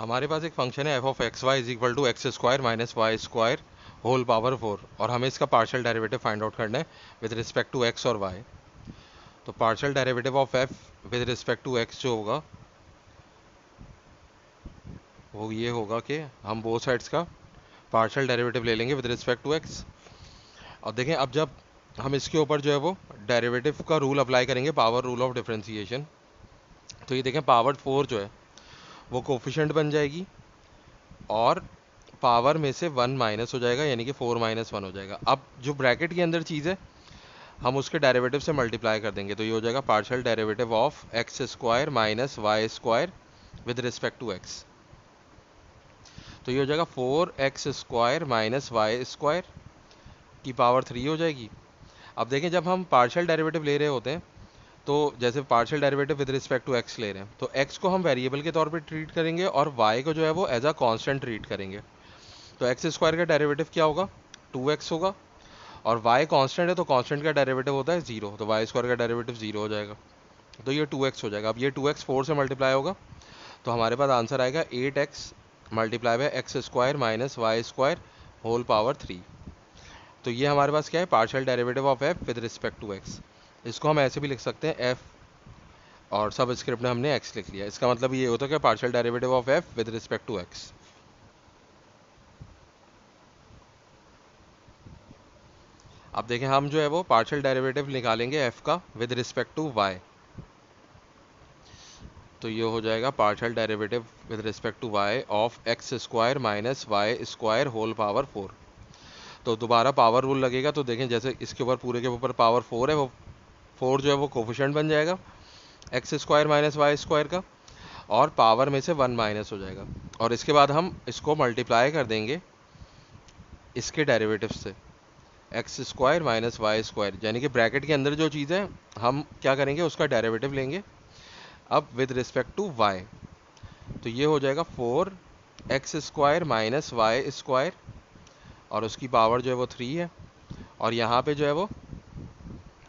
हमारे पास एक फंक्शन है f of x y is equal to x square minus y square whole power 4 और हमें इसका पार्शियल डेरिवेटिव फाइंड आउट करना है विद रिस्पेक्ट टू एक्स और वाई। तो partial derivative of f with respect to x जो होगा वो ये होगा कि हम बोथ साइड्स का पार्शियल डेरिवेटिव ले लेंगे विद रिस्पेक्ट टू एक्स। अब देखें, अब जब हम इसके ऊपर जो है वो डेरिवेटिव का रूल अप्लाई करेंगे, पावर रूल ऑफ डिफरेंशिएशन, तो ये देखें पावर 4 जो है वो कोफिशिएंट बन जाएगी और पावर में से 1 माइनस हो जाएगा, यानी कि 4 माइनस 1 हो जाएगा। अब जो ब्रैकेट के अंदर चीज़ है हम उसके डेरिवेटिव से मल्टीप्लाई कर देंगे, तो ये हो जाएगा partial derivative of x square minus y square with respect to x. तो ये हो जाएगा 4x square minus y square की पावर 3 हो जाएगी। अब देखें, जब हम पार्शियल डेरिवेटिव ले रहे होते हैं तो जैसे partial derivative with respect to x ले रहे हैं तो एक्स को हम वेरिएबल के तौर पे ट्रीट करेंगे और वाई को जो है वो एज अ कांस्टेंट ट्रीट करेंगे। तो एक्स स्क्वायर का डेरिवेटिव क्या होगा, 2x होगा, और वाई कांस्टेंट है तो कांस्टेंट का डेरिवेटिव होता है 0, तो वाई स्क्वायर का डेरिवेटिव 0 हो जाएगा, तो ये 2x हो जाएगा। अब ये 2x 4 से मल्टीप्लाई होगा तो हमारे पास आंसर आएगा 8x multiply by x square minus y square whole power 3। तो ये हमारे पास क्या है, partial derivative of f with respect to x. इसको हम ऐसे भी लिख सकते हैं एफ और सब स्क्रिप्ट में हमने एक्स लिख लिया। इसका मतलब ये होता है कि partial derivative of f with respect to x. अब देखें, हम जो है वो पार्शियल डेरिवेटिव निकालेंगे एफ का विद रिस्पेक्ट टू वाई। तो ये हो जाएगा partial derivative with respect to y of x square minus y square whole power 4। तो दोबारा पावर रूल लगेगा, तो देखें जैसे इसके ऊपर पूरे के ऊपर पावर 4 है, वो 4 जो है वो कोफिशिएंट बन जाएगा x square minus y square का, और पावर में से 1 माइनस हो जाएगा, और इसके बाद हम इसको मल्टीप्लाई कर देंगे इसके डेरिवेटिव से x square minus y square, यानी कि ब्रैकेट के अंदर जो चीज़ है हम क्या करेंगे उसका डेरिवेटिव लेंगे अब विद रिस्पेक्ट टू वाई। तो ये हो जाएगा 4x square minus y square और उसकी पावर जो है वो 3 है, और यहाँ पे जो है वो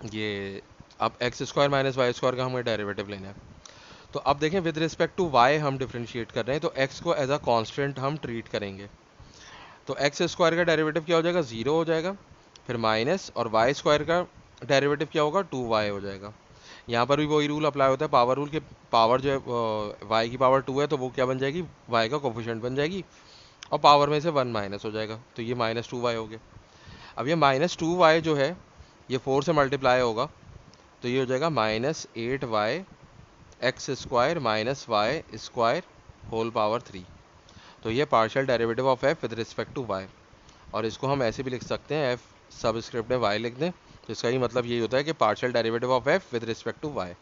ये अब x square minus y square का हमें डेरिवेटिव लेना है। तो अब देखें विद रिस्पेक्ट टू वाई हम डिफ्रेंशिएट कर रहे हैं, तो एक्स को एज अ कांस्टेंट हम ट्रीट करेंगे। तो एक्स स्क्वायर का डेरिवेटिव क्या हो जाएगा, 0 हो जाएगा, फिर माइनस, और वाई स्क्वायर का डेरिवेटिव क्या होगा, 2y हो जाएगा। यहाँ पर भी वही रूल अप्लाई होता है, पावर रूल के, पावर जो है y की पावर 2 है तो वो क्या बन जाएगी, y का कोफिशिएंट बन जाएगी, और पावर में से 1 माइनस हो जाएगा, तो ये -2y हो गया। अब ये -2y जो है ये 4 से मल्टीप्लाई होगा, तो ये हो जाएगा -8y x square minus y square whole power 3। तो ये partial derivative of f with respect to y, और इसको हम ऐसे भी लिख सकते हैं एफ सब स्क्रिप्ट में वाई लिख दें, तो इसका ही मतलब यही होता है कि partial derivative of f with respect to Y.